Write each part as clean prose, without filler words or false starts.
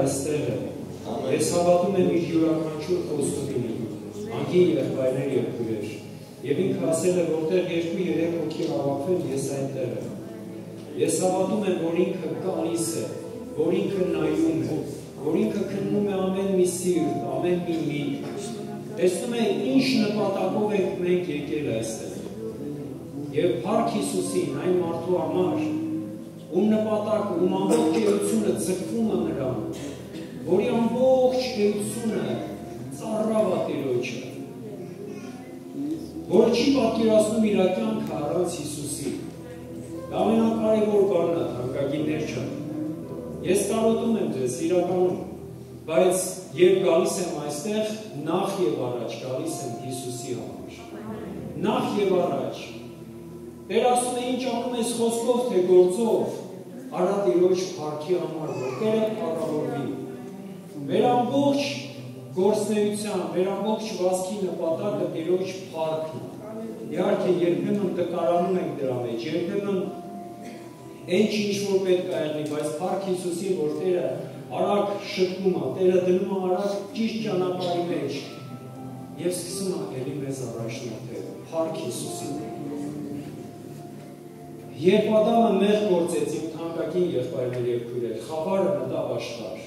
այստեղ է։ Ես հավատում եմ իր յուրաքանչյուր խոստումին, անգին եղբայրներ և քույրեր։ Եվ ինքը ասել է, որտեղ 2-3 հոգի հավաքվեն, ես այնտեղ եմ։ Ես հավատում եմ, որ ինքը գալիս է, որ ինքը նայում է, որ ինքը քննում է ամեն մի սիրտ, ամեն մի միտք։ Տեսնում է ինչ նպատակով ենք մենք եկել այստեղ։ Եվ փառք Հիսուսին, այն մարդու համար, ում նպատակը, ում ամբողջ էությունը ձգվում է նրան, որի ամբողջ էությունը ծառավ է Տիրոջը, որ չի պատկերացնում իր կյանքը առանց Հիսուսի։ Դա ամենակարևոր բանն է, թանկագիններ ջան։ Ես կարոտում եմ ձեզ իրականում, բայց երբ գալիս եմ այստեղ, նախ եւ առաջ գալիս եմ Հիսուսի համար։ Նախ եւ առաջ։ Տեր ասում է, ինչ անում ես խոսքով, թե գործով, արա Տիրոջ փառքի համար, որ Տերը փառավորվի։ Մեր ամբողջ գործնեության, մեր ամբողջ վազքի նպատակը Տիրոջ փառքն է։ Իհարկե, երբեմն տկարանում ենք դրա մեջ, երբեմն այն ինչ որ պետք է եղնի, բայց փառք Հիսուսին, որ Տերը արագ շտկում է, Տերը դնում է արագ ճիշտ ճանապարհի մեջ եւ սկսում է ելի մեզ առաջնորդել։ Փառք Հիսուսին։ Երբ Ադամը մեղ գործեց իմ թանկագին եղբայրներ եւ քույրեր, խավարը մտավ աշխարհ։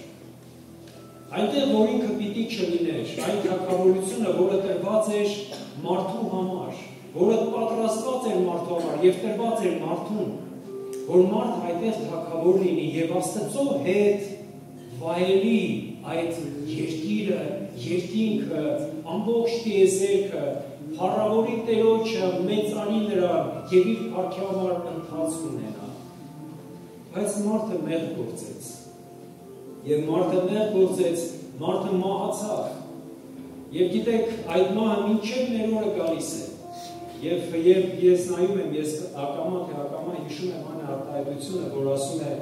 Այնտեղ որ ինքը պիտի չլիներ, այն թագավորությունը, որը տրված էր մարդու համար, որը պատրաստված էր մարդու համար եւ տրված էր մարդուն, որ մարդ այդտեղ թագավոր լինի եւ Աստծո հետ վայելի այդ երկիրը, երկինքը, ամբողջ տիեզերքը, փառավորի Տերոջը, մեծանի նրան եւ իր փառքի համար ընթացք ունենա։ Բայց մարդը մեղ գործեց։ Եվ մարդը մեղ գործեց, մարդը մահացավ։ Եվ գիտեք, այդ մահը մինչև մեր օրը գալիս է։ Եվ ես նայում եմ, ես ակամա թե ակամա հիշում եմ այն արտահայտությունը, որ ասում է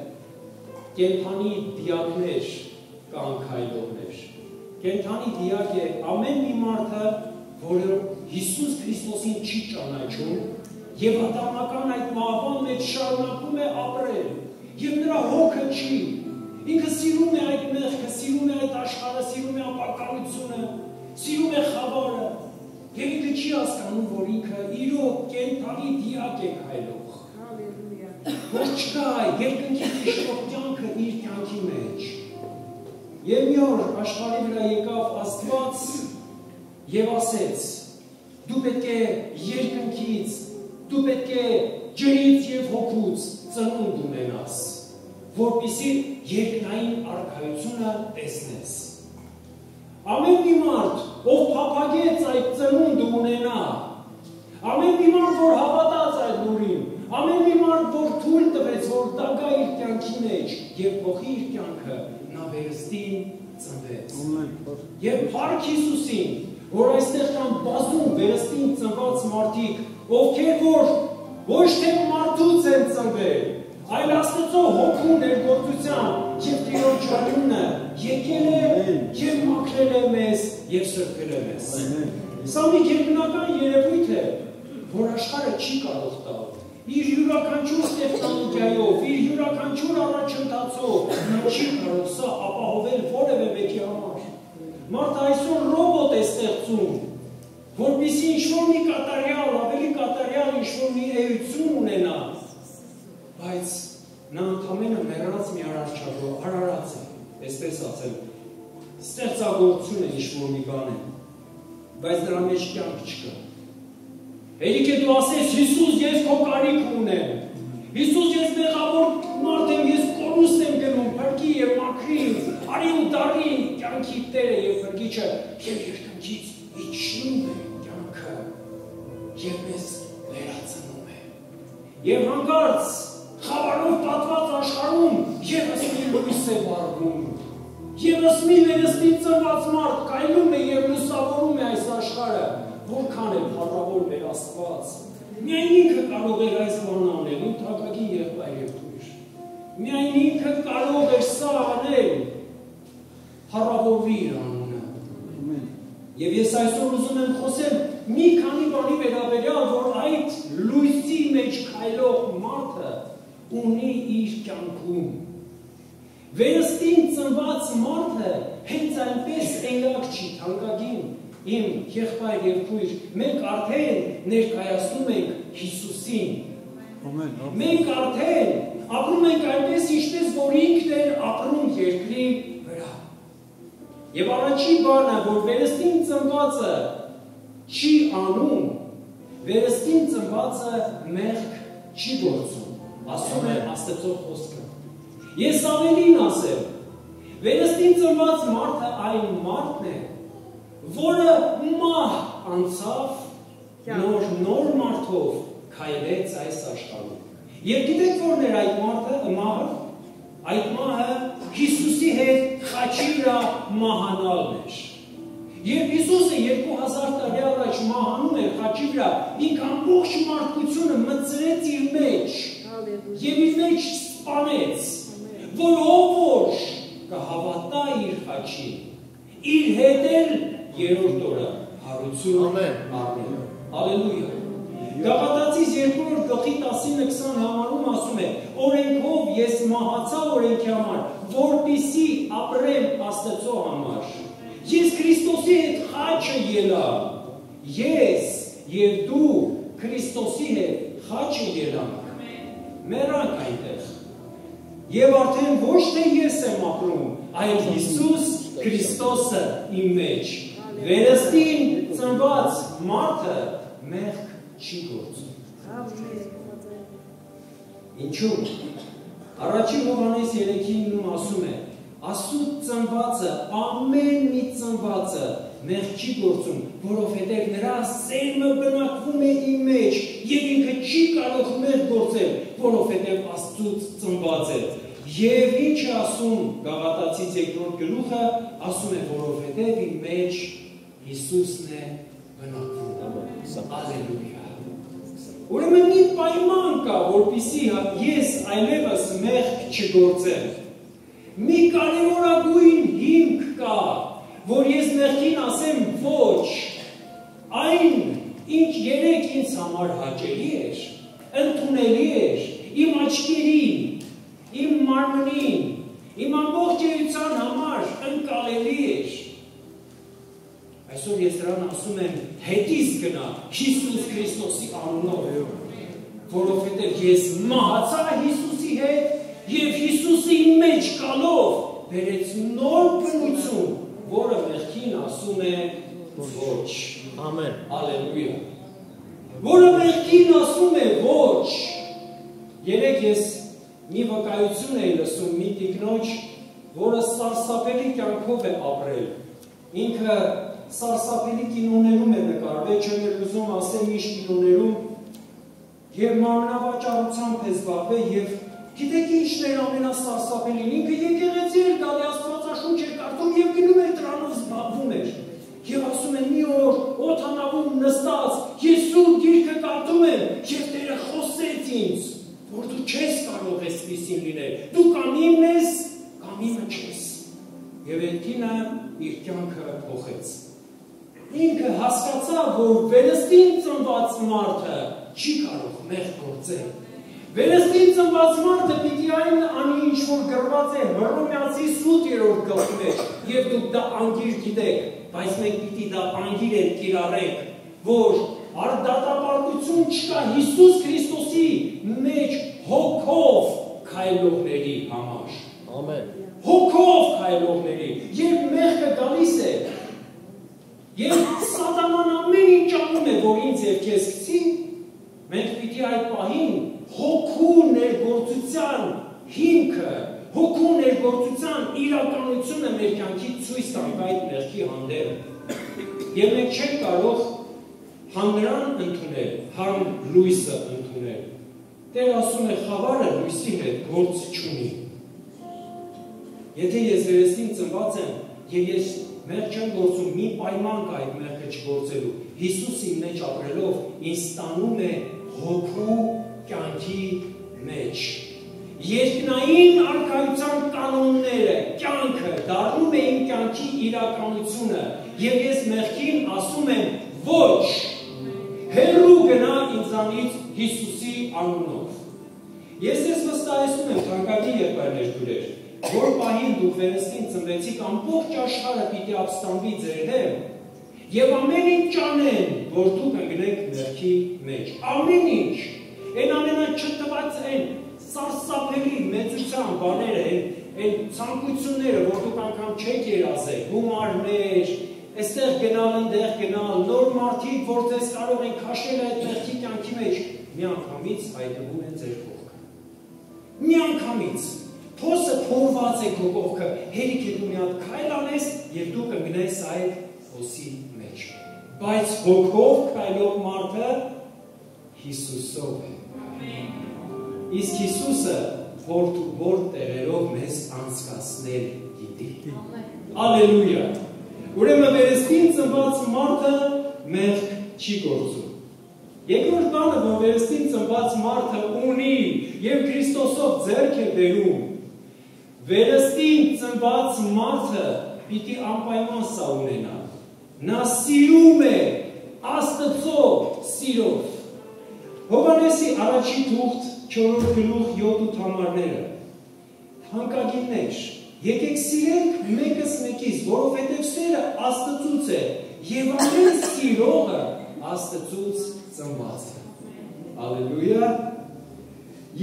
կենդանի դիակներ կան քայլողներ։ Կենդանի դիակ է ամեն մի մարդը, որը Հիսուս Քրիստոսին չի ճանաչում եւ ատամական այդ մահվան մեջ շարունակում է ապրել եւ նրա հոգը չի։ Ինքը սիրում է այդ մեղքը, սիրում է այդ աշխարհը, սիրում է ապակալությունը, սիրում է խավարը եւ ինքը չի հասկանում, որ ինքը իրոք կենդանի դիակ է քայլող։ Որ չկա երկնքի իշխող կյանքը իր կյանքի մեջ։ Եվ մի օր աշխարհի վրա եկավ Աստված եւ ասեց. դու պետք է երկնքից, դու պետք է ջրից եւ հոգուց ծնունդ ունենաս, որպեսզի երկնային արքայությունը տեսնես։ Ամեն մի մարդ, ով փափագեց այդ ծնունդը ունենա, ամեն մի մարդ, որ հավատաց այդ լուրին, ամեն մի մարդ, որ թույլ տվեց, որ դա գա իր կյանքի մեջ եւ փոխի իր կյանքը, նա վերստին ծնվեց։ Եվ փառք Հիսուսին, որ այստեղ կան բազում վերստին ծնված մարդիկ, ովքեր որ ոչ թե մարդուց են ծնվել, այլ Աստծո հոգու ներգործության եւ Տիրոջ անունը եկել է եւ մաքրել է մեզ եւ սրբել է մեզ։ Սա մի գերբնական երևույթ է, որ աշխարհը չի կարող տալ։ Իր յուրաքանչյուր տեխնոլոգիայով, իր յուրաքանչյուր առաջընթացով նա չի կարող սա ապահովել որևէ մեկի համար։ Մարդը այսօր ռոբոտ է ստեղծում, որպեսզի ինչ-որ մի կատարյալ, ավելի կատարյալ ինչ-որ մի էություն ունենա, բայց նա ընդամենը մեռած մի արարած է, այսպես ասել, ստեղծագործություն է ինչ-որ մի բան է, բայց դրա մեջ կյանք չկա։ Հերիք է դու ասես, Հիսուս, ես քո կարիք ունեմ, Հիսուս, ես մեղավոր մարդ եմ, ես կորուստ եմ գնում, փրկի եւ մաքրի, արի ու դառնի կյանքի Տերը եւ փրկիչը, եւ երկնքից իջնում է կյանքը, եւ մեզ վերածնում է։ Եվ հանկարծ խավարով պատված աշխարհում եւս մի լույս է վառվում, եւս մի վերստին ծնված մարդ կայլում է եւ լուսավորում է այս աշխարհը, որքան է փառավոր մեր Աստված։ Միայն ինքը կարող էր այս բանը անել, իմ թանկագին եղբայր եւ քույր։ Միայն ինքը կարող էր սա անել։ Փառավորվի իր անունը։ Եվ ես այսօր ուզում եմ խոսել մի քանի բանի վերաբերյալ, որ այդ լույսի մեջ քայլող մարդը ունի իր կյանքում։ Վերստին ծնված մենակ չի, թանկագին իմ եղբայր եւ քույր, մենք արդեն ներկայացնում ենք Հիսուսին։ Մենք արդեն ապրում ենք այնպես, ինչպես որ ինքն էր ապրում երկրի վրա։ Եվ առաջին բանը, որ վերստին ծնվածը չի անում, վերստին ծնվածը մեղք չի գործում, ասում է Աստծո խոսքը։ Ես ավելին ասեմ, վերստին ծնված մարդը այն մարդն է, որը մահ անցավ նոր մարդով քայլեց այս աշխարհում։ Եվ գիտեք որն էր այդ մահը, այդ մահը Հիսուսի հետ խաչի վրա մահանալն էր։ Երբ Հիսուսը 2000 տարի առաջ մահանում էր խաչի վրա, ինքը ամբողջ մարդկությունը մտցրեց իր մեջ եւ իր մեջ սպանեց, որ ով կհավատա իր խաչին, իր հետ էլ երրորդ օրը հարություն առնել։ Հալելույա։ Գաղատացիս 2-րդ գլխի 19-20 համարում ասում է. օրենքով ես մահացա օրենքի համար, որպեսզի ապրեմ Աստծո համար։ Ես Քրիստոսի հետ խաչը ելա, ես եւ դու Քրիստոսի հետ խաչը ելանք, մեռանք այնտեղ։ Եվ արդեն ոչ թե ես եմ ապրում, այլ Հիսուս Քրիստոսը իմ մեջ։ Վերստին ծնված մարդը մեղք չի գործում։ Ինչու՞։ Առաջին Հովհաննես 3:9 ասում է. Աստծո ծնվածը, ամեն մի ծնվածը մեղք չի գործում, որովհետև նրա սերմը բնակվում է իր մեջ, եւ ինքը չի կարող մեղք գործել, որովհետև Աստծուց ծնված է։ Եվ ինչ է ասում Գաղատացիս 2-րդ գլուխը, ասում է, որովհետև իր մեջ Հիսուսն է բնակվում։ Ալելույա։ Ուրեմն մի պայման կա, որպեսզի ես այլևս մեղք չգործեմ։ Մի կարևորագույն հիմք կա, որ ես մեղքին ասեմ ոչ, այն, ինչ երեք ինձ համար հաճելի էր, ընդունելի էր, իմ աչքերին, իմ մարմնին, իմ ամբողջ էության համար ընկալելի էր։ Այսօր ես դրան ասում եմ հետիս գնա Հիսուս Քրիստոսի անունով, որովհետև ես մահացա Հիսուսի հետ և Հիսուսի մեջ կալով բերեց նոր բնություն, որը մեղքին ասում է ոչ։ Ամեն։ Ալելույա։ Որը մեղքին ասում է ոչ։ Երեկ ես մի վկայություն էի լսում մի տիկնոջ, որը սարսափելի կյանքով է ապրել։ Ինքը սարսափելի կինոներում է նկարվել, չեմ ուզում ասեմ ինչ կինոներում, եւ մարմնավաճառությամբ է զբաղվել եւ գիտեք ինչն էր ամենասարսափելին, ինքը եկեղեցի էր գալի, Աստվածաշունչ էր կարդում եւ գնում էր դրանով զբաղվում էր։ Եվ ասում են մի օր օդանավում նստած, ես ու գիրքը կարդում եմ, եւ Տերը խոսեց ինձ, որ դու չես կարող այսպիսին լինել, դու կամ իմն ես, կամ իմը չես։ Եվ այդ կինը իր կյանքը փոխեց։ Ինքը հասկացավ, որ վերստին ծնված մարդը չի կարող մեղք գործել։ Վերստին ծնված մարդը պիտի այն անի, ինչ որ գրված է Հռոմեացի 8-րդ գլխի մեջ, եւ դուք դա անգիր գիտեք, բայց մենք պիտի դա անգիր ենք կիրառենք, որ արդատապարտություն չկա Հիսուս Քրիստոսի մեջ հոգով քայլողների համար։ Ամեն։ Հոգով քայլողների, երբ մեղքը գալիս է, եւ Սատանան ամեն ինչ անում է, որ ինձ եւ քեզ գցի, մենք պիտի այդ պահին հոգու ներգործության հիմքը, հոգու ներգործության իրականությունը մեր կյանքի ցույց տանք այդ մեղքի հանդեպ։ Եվ մենք չենք կարող հանրան ընդունել, համ լույսը ընդունել։ Տերը ասում է խավարը լույսի հետ գործ չունի։ Եթե ես վերստին ծնված եմ եւ ես մեղք չեմ գործում, մի պայման կա այդ մեղքը չգործելու։ Հիսուսի մեջ ապրելով ինձ ստանում է հոգու կյանքի մեջ։ Երկնային արքայության կանոնները, կյանքը դառնում է իմ կյանքի իրականությունը եւ ես մեղքին ասում եմ ոչ։ Հեռու գնա ինձանից Հիսուսի անունով։ Ես վստահեցնում եմ թանկագին եղբայրներ քույրեր, որ պահին դուք վերստին ծնվեցիք, ամբողջ աշխարհը պիտի ապստամբի ձեր դեմ, եւ ամեն ինչ անեն, որ դուք ընկնեք մեղքի մեջ։ Ամեն ինչ, այն ամենաչտված այն սարսափելի մեծության բաները, այն ցանկությունները, որ դուք անգամ չեք երազել, գումարներ, այստեղ գնալ, այնտեղ գնալ, նոր մարդիկ, որ ձեզ կարող են քաշել այդ մեղքի կյանքի մեջ, միանգամից հայտնվում են ձեր կողքը։ Միանգամից փոսը փորված է քո կողքը, հերիք է դու մի հատ քայլ անես եւ դու կգնես այդ փոսի մեջ։ Բայց հոգով քայլող մարդը Հիսուսով է։ Իսկ Հիսուսը որ տեղերով մեզ անցկացնել գիտի։ Ալելույա։ Ուրեմն վերստին ծնված մարդը մեղք չի գործում։ Երկրորդ բանը, որ վերստին ծնված մարդը ունի եւ Քրիստոսով ձեռք է բերում, վերստին ծնված մարդը պիտի անպայման սա ունենա։ Նա սիրում է Աստծո սիրով։ Հովհաննեսի առաջի թուղթ 4 գլուխ 7 համարները։ Թանկագիններ, եկեք սիրենք մեկս մեկից, որովհետև սերը Աստծուց է եւ ամեն սիրողը Աստծուց ծնված է։ Ալելույա։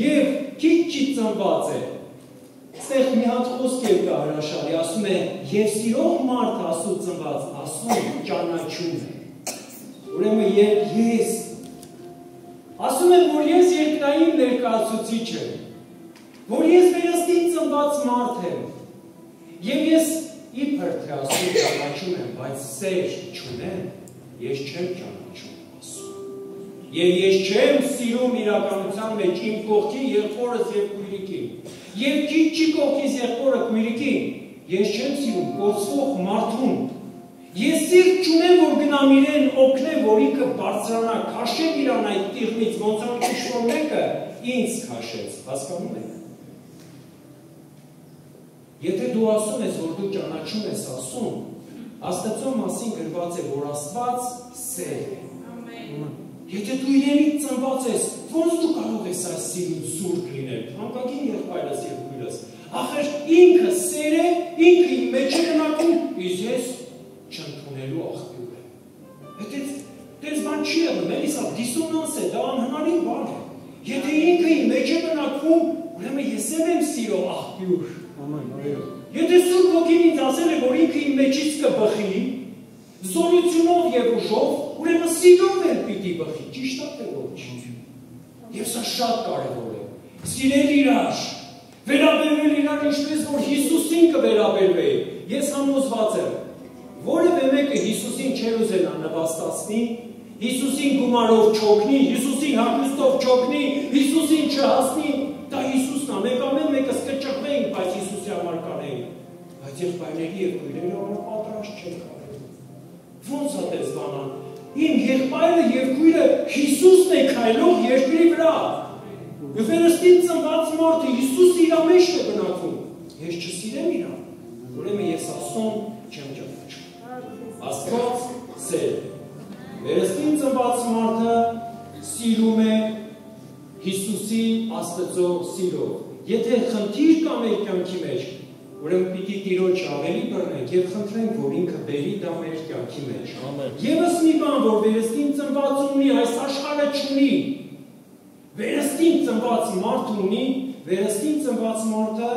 Եվ քիչ չի ծնված է։ Այստեղ մի հատ խոսք է կա հրաշալի, ասում է, եւ սիրող մարդ Աստծո ծնված, ասում ճանաչում է։ Ուրեմն ես ասում եմ, որ ես երկնային ներկայացուցիչ եմ, որ ես վերստին ծնված մարդ եմ, եւ ես իբր թե ասում ճանաչում եմ, բայց սեր չունեմ, ես չեմ ճանաչում ասում։ Եվ ես չեմ սիրում իրականության մեջ իմ կողքի եղբորս եւ քույրիկին, եւ քիչ չի կողքից եղբորը քույրիկին, ես չեմ սիրում կորսվող մարդուն։ Ես սիրտ չունեմ, որ գնամ իրեն օգնեմ, որ ինքը բարձրանա, քաշեմ իրան այդ տիղմից, ոնց որ ինչ-որ մեկը ինձ քաշեց, հասկանում եք։ Եթե դու ասում ես, որ դու ճանաչում ես ասում, Աստծո մասին գրված է, որ Աստված սեր է։ Եթե դու իրենից ծնված ես, ոնց դու կարող ես այս սիրուն սուրբ լինել, թանկագին եղբայրս եւ քույրս։ Ախր ինքը սեր է, ինքը իմ մեջ է բնակվում, իսկ ես չընդունելու աղբյուր է։ Դες բան չի եղել, էլի սա դիսոնանս է, դա անհնարին բան է։ Եթե ինքը իմ մեջ է բնակվում, ուրեմն ես եմ սիրո աղբյուր։ Եթե Սուրբ Հոգին ինձ ասել է, որ ինքը իմ մեջից կբխի, զորությունով եւ ուժով, ուրեմն սիրով էլ պիտի բխի, ճիշտ է թե ոչ։ Եվ սա շատ կարևոր է։ Սիրել իրար, վերաբերվել իրար ինչպես որ Հիսուսին կվերաբերվի։ Ես համոզված եմ, որևէ մեկը Հիսուսին չէր ուզել նվաստացնի, Հիսուսին գումարով չօգնի, Հիսուսին հագուստով չօգնի, Հիսուսին չհասնի, դա Հիսուսն է, մենք ամեն մեկս կճղվեինք, բայց Հիսուսի համար կանեինք, բայց եղբայրների եւ քույրերի համար պատրաստ չենք արել։ Ոնց է դες բանան։ Իմ եղբայրը եւ քույրը Հիսուսն է քայլող երկրի վրա։ Վերստին ծնված մարդը Հիսուս իր մեջ է բնակվում։ Ես չսիրեմ իրան, ուրեմն ես ասում չեմ ճանաչում։ Աստված սեր։ Վերստին ծնված մարդը սիրում է Հիսուսի Աստծո սիրով։ Եթե խնդիր կա մեր կյանքի մեջ, ուրեմն պիտի Տիրոջ ավելի բռնենք եւ խնդրենք, որ ինքը բերի դա մեր կյանքի մեջ։ Եվս մի բան, որ վերստին ծնված ունի, այս աշխարհը չունի։ Վերստին ծնված մարդ ունի, վերստին ծնված մարդը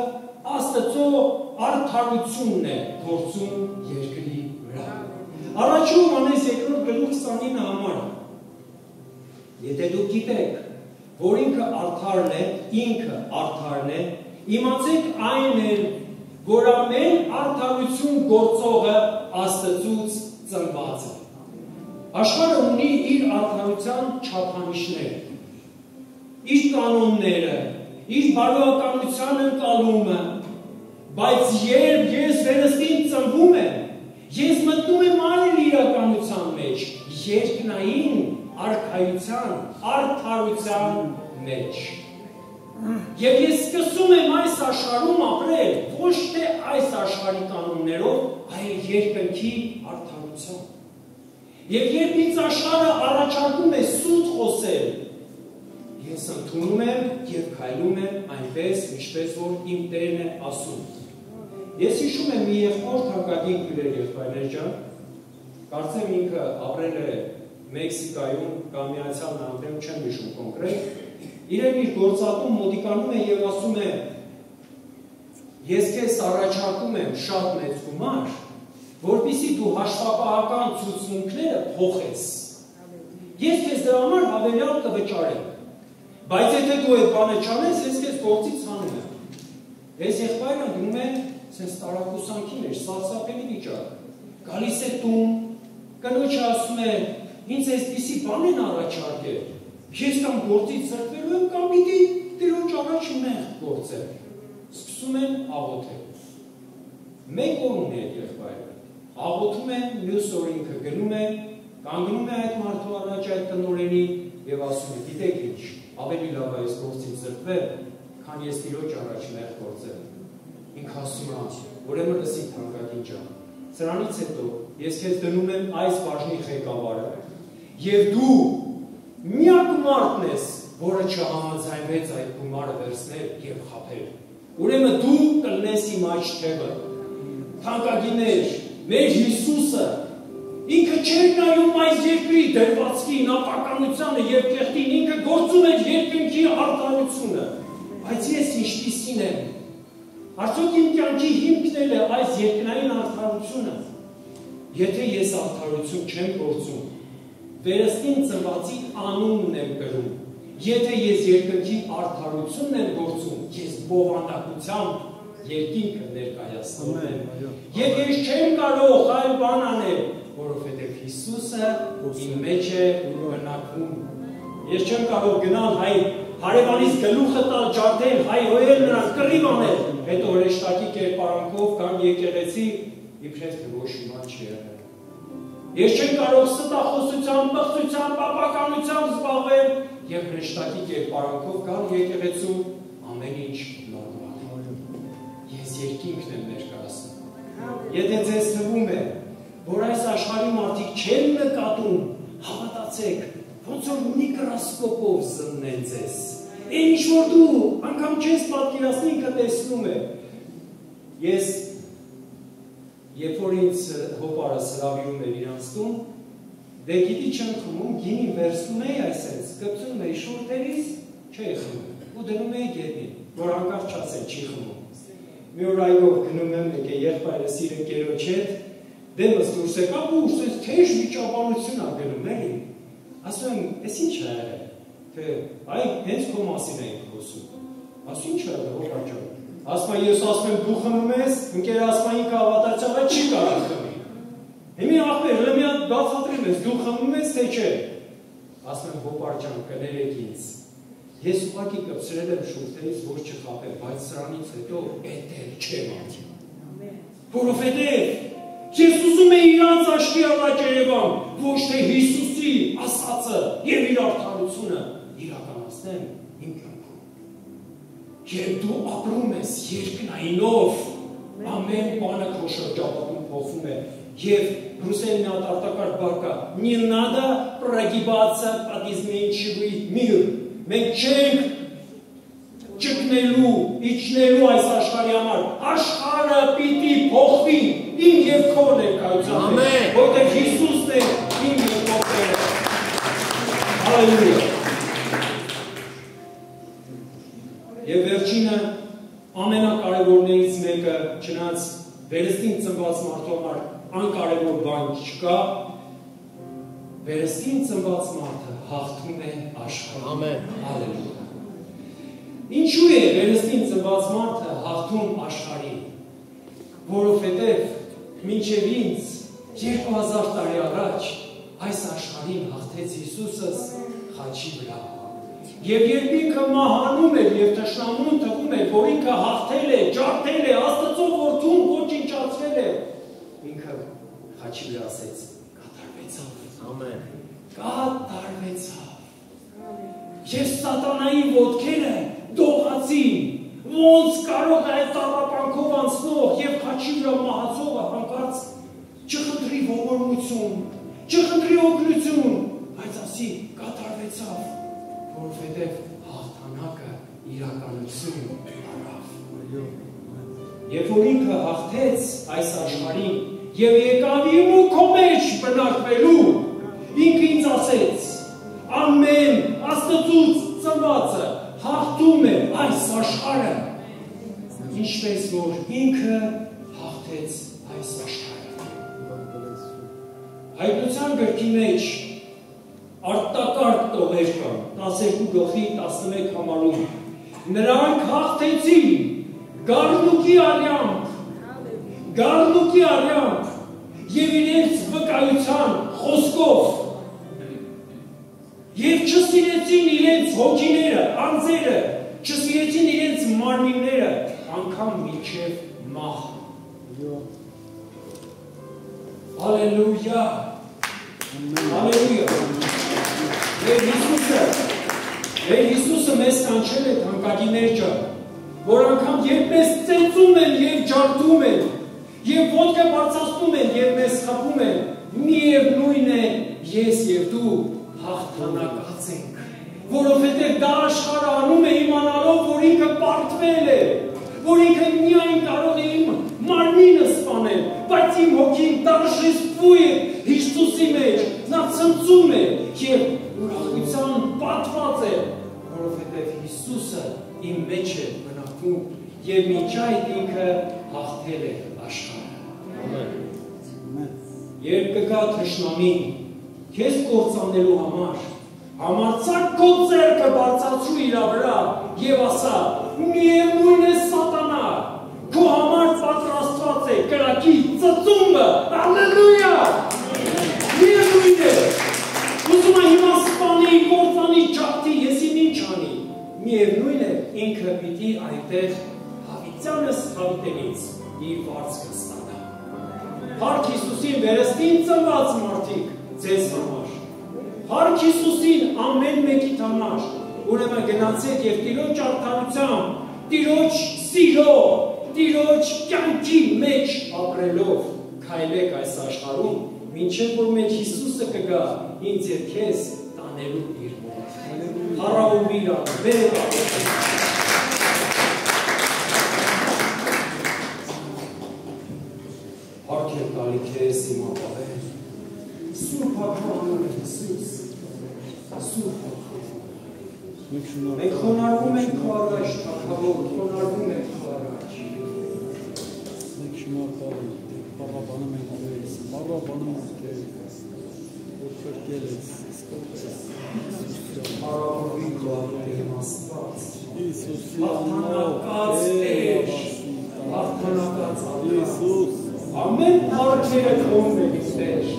Աստծո արդարությունն է գործում երկրի վրա։ Առաջին Հովհաննես 2 գլուխ 29 համարը։ Եթե դուք գիտեք, որ ինքը արդարն է, իմացեք այն էլ, որ ամեն արդարություն գործողը Աստծուց ծնված է։ Աշխարհը ունի իր արդարության չափանիշները, իր կանոնները, իր բարոյականության ընկալումը, բայց երբ ես վերստին ծնվում եմ, ես մտնում եմ այլ իրականության մեջ, երկնային արքայության, արդարության մեջ։ Եվ ես սկսում եմ այս աշխարհում ապրել, ոչ թե այս աշխարհի կանոններով, այլ երկնքի արդարությամբ։ Եվ երբ ինձ աշխարհը առաջարկում է սուտ խոսել, ես ընդունում եմ և քայլում եմ այնպես, ինչպես որ իմ Տերն է ասում։ Ես հիշում եմ մի եղբոր թանկագին քույրեր եղբայրներ ջան, կարծեմ ինքը ապրել է Մեքսիկայում կամ Միացյալ Նահանգներում, չեմ հիշում կոնկրետ, իրեն իր գործատում մոտիկանում է և ասում է. ես քեզ առաջարկում եմ շատ մեծ գումար, որպեսզի դու հաշվապահական ցուցմունքները փոխես։ Ես քեզ դրա համար հավելյալ կվճարեմ։ Բայց եթե դու այդ բանը չանես, ես քեզ գործից հանում եմ։ Ես եղբայրը գնում է sense տարակուսանքի մեջ, սարսափելի վիճակ։ Գալիս է տուն, կնոջը ասում է, ինձ այսպիսի բան են առաջարկել։ Ես կամ գործից զրկվելու եմ, կամ պիտի Տիրոջ առաջ մեղք գործել։ Սկսում են աղոթել։ Մեկ օր ունի այդ եղբայրը։ Աղոթում են, մյուս օր ինքը գնում է, կանգնում է այդ մարդու առաջ այդ տնօրենին և ասում է, գիտեք ինչ, ավելի լավ է այս գործից զրկվել, քան ես Տիրոջ առաջ մեղք գործել։ Ինքը ասում է, ուրեմն լսի թանկագին ջան, սրանից հետո ես քեզ դնում եմ այս բաժնի ղեկավարը, և դու միակ մարդն ես, որը չհամաձայնվեց այդ գումարը վերցնել և խաբել։ Ուրեմն դու կլնես իմ աջ թևը։ Թանկագիններ, մեր Հիսուսը ինքը չէր նայում այս երկրի դրվածքին, ապականությանը և կեղտին, ինքը գործում էր երկնքի արդարությունը։ Բայց ես ինչպիսին եմ։ Արդյոք իմ կյանքի հիմքն էլ է այս երկնային արդարությունը։ Եթե ես արդարություն չեմ գործում, վերստին ծնվածի անունն եմ կրում։ Եթե ես երկնքի արդարությունն եմ գործում, ես բովանդակությամբ երկինքը ներկայացնում եմ։ Եվ ես չեմ կարող այլ բան անել, որովհետև Հիսուսը իմ մեջ է բնակվում։ Ես չեմ կարող գնալ հայ հարևանից գլուխը տալ, ջարդել, հայհոյել նրան, կռիվ անել, հետո հրեշտակի կերպարանքով կամ եկեղեցի իբրև թե ոչ իման չի եղել։ Ես չեմ կարող ստախոսությամբ, բղծությամբ, ապականությամբ զբաղվել և հրեշտակի կերպարանքով գալ եկեղեցու ամեն ինչ նորմալ։ Ես երկինքն եմ ներկայացնում։ Եթե ձեզ թվում է, որ այս աշխարհի մարդիկ չեն նկատում, հավատացեք, ոնց որ միկրոսկոպով զննեն ձեզ։ Այն ինչ որ դու անգամ չես պատկերացնի, ինքը տեսնում է։ Ես երբ որ ինձ հոպարը սրավիրում էր իրանց տուն, դե գիտի չեմ խմում, գինին վերցնում էի այսպես, կպցնում էի շուրթերից, չէի խմում, ու դնում էի գետնին, որ հանկարծ չասեն չի խմում։ Մի օր այգով գնում եմ մեկ է եղբայրս իր ընկերոջ հետ, դեմս դուրս եկավ ու ասես թեժ վիճաբանություն ա գնում էլի։ Ասում եմ, «Էս ինչ ա եղել»։ Թե այ հենց քո մասին էինք խոսում։ Ասում ինչ ա եղել, հոպար ջան։ Ասում եմ, ես ասում եմ դու խմում ես, ընկերը ասում է ինքը հավատացյալ է, չի կարող խմի։ Հիմի ախպեր, հələ մի հատ բացատրեմ ես, դու խմում ես թե չէ։ Ասում եմ, հոպար ջան, կներեք ինձ։ Ես ուղղակի կպցրել եմ շուրթերից, որ չխաբեմ, բայց սրանից հետո էդ էլ չեմ անի։ Որովհետև ես ուզում եմ իրանց աչքի առաջ երևամ, ոչ թե Հիսուսի ասածը և իր արդարությունը իրականացնեմ իմ կյանքում։ Երբ դու ապրում ես երկնայինով, ամեն բանը քո շրջապատում փոխվում է, և ռուսերեն մի հատ արտակարգ բառ կա, «Не надо прогибаться под изменчивый мир». Մենք չենք ճկնելու, իջնելու այս աշխարհի համար, աշխարհը պիտի փոխվի իմ և քո ներկայությամբ, որտեղ Հիսուսն է իմ և քո Տերը։ Հալելույա։ Եվ վերջինը ամենակարևորներից մեկը, չնայած վերստին ծնված մարդու համար անկարևոր բան չկա, վերստին ծնված մարդը հաղթում է աշխարհը։ Ամեն։ Հալելույա։ Ինչու է վերստին ծնված մարդը հաղթում աշխարհին։ Որովհետև մինչև ինձ 2000 տարի առաջ այս աշխարհին հաղթեց Հիսուսս խաչի վրա։ Եվ երբ ինքը մահանում էր և թշնամուն թվում էր, որ ինքը հաղթել է, ջարդել է, Աստծո որդուն ոչնչացրել է, ինքը խաչի վրա ասեց. կատարվեցավ։ Ամեն։ Կատարվեցավ։ Եվ սատանայի ոտքերը դողացին, ոնց կարող է այդ տառապանքով անցնող և խաչի վրա մահացողը հանկարծ չխնդրի ողորմություն, չխնդրի օգնություն, բայց ասի կատարվեցավ, որովհետև հաղթանակը իրականություն արավ։ Երբ որ ինքը հաղթեց այս աշխարհին եւ եկավ իմ ու քո մեջ բնակվելու, ինքը ինձ ասեց. ամեն Աստծուց ծնվածը հաղթում է այս աշխարհը, ինչպես որ ինքը հաղթեց այս աշխարհը։ Հայտնության գրքի մեջ արտակարգ տողեր կան 12:11 համարում. նրանք հաղթեցին գառնուկի արյամբ եւ իրենց վկայության խոսքով եւ չսիրեցին իրենց հոգիները, անձերը, չսիրեցին իրենց մարմինները անգամ մինչև մահ։ Հալելույա։ Հալելույա։ Մեր Հիսուսը մեզ կանչել է թանկագիներ ջան, որ անգամ երբ մեզ ծեծում են եւ ջարդում են, եւ ոտքը բարձրացնում են եւ մեզ խփում են, միևնույն է ես եւ դու հաղթանակած ենք, որովհետև դա աշխարհը անում է իմանալով, որ ինքը պարտվել է, որ ինքը միայն կարող է իմ մարմինը սպանել, բայց իմ հոգին տարժեսպու է Հիսուսի մեջ, նա ցնծում է եւ ուրախության պատված է, որովհետև Հիսուսը իմ մեջ է բնակվում եւ մինչ այդ ինքը հաղթել է աշխարհը։ Երբ կգա թշնամին քեզ կործանելու համար, համարձակ քո ձեռքը բարձրացրու իր վրա եւ ասա. միևնույն է սատանա, քո համար պատրաստված է կրակի ծծումը, հալելույա, միևնույն է, ուզում է հիմա սպանի, կործանի, ջարդի, ես իմ ինչ անի, միևնույն է, ինքը պիտի այդտեղ հավիտյանս հավիտենից իր վարձքը ստանա։ Փառք Հիսուսին վերստին ծնված մարդիկ ձեզ համար, փառք Հիսուսին ամեն մեկիդ համար, ուրեմն գնացեք եւ Տիրոջ արդարությամբ, Տիրոջ սիրո, Տիրոջ կյանքի մեջ ապրելով քայլեք այս աշխարհում, մինչև որ մեջ Հիսուսը կգա ինձ եւ քեզ տանելու իր մոտ։ Փառահովիր Բեր Փառք եմ տալի քեզ իմ ապավեր, Սուրբ Հաղթանուր Հիսուս, Սուրբ Մենք խոնարհվում ենք քո առաջ, Թագավոր, խոնարհվում ենք քո առաջ։ Մենք շնորհակալ ենք, բավաբանում ենք քեզ, բավաբանում ենք քեզ, որ փրկել ես, Փառահովի քո իմ Աստված։ Հիսուսի հաղթանակած Տեր, հաղթանակած Հիսուս, ամեն փառքերը քոն է Տեր։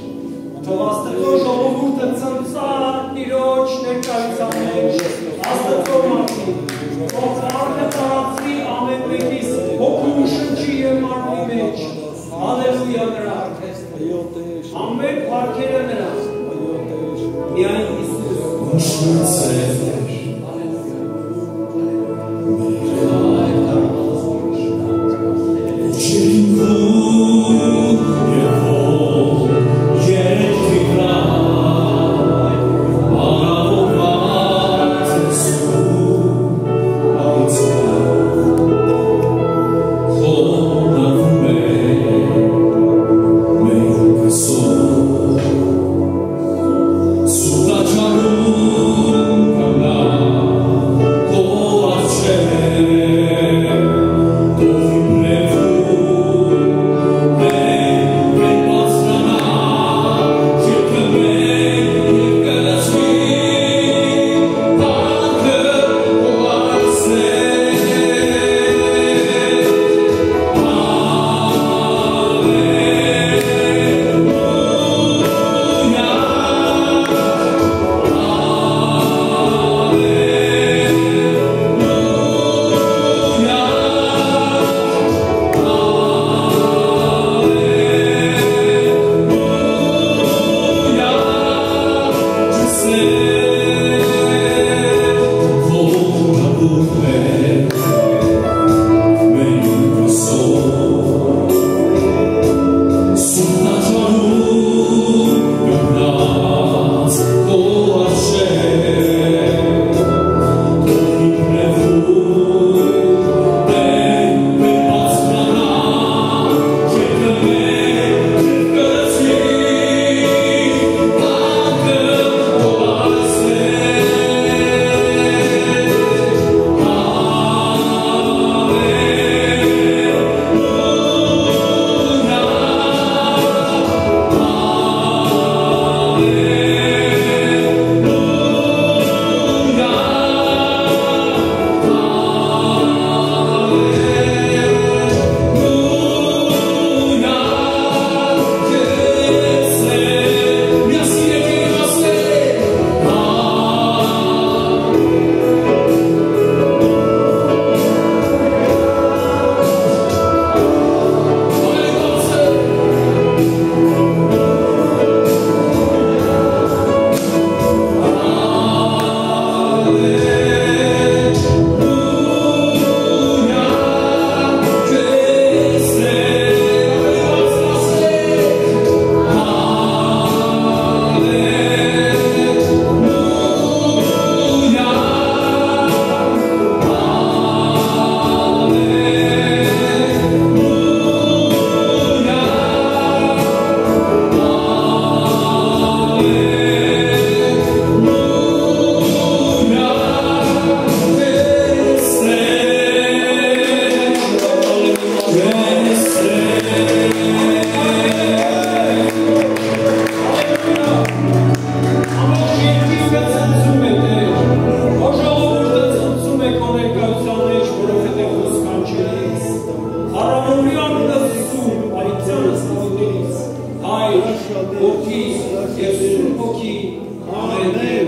Թող Աստծո ժողովուրդը ցնծա Տիրոջ ներկայության մեջ, Աստծո մարդիկ, թող փառքը տարածվի ամեն մեկիս հոգու շնչի եւ մարմնի մեջ, հալելույա նրան, ամեն փառքերը նրան, միայն Հիսուս։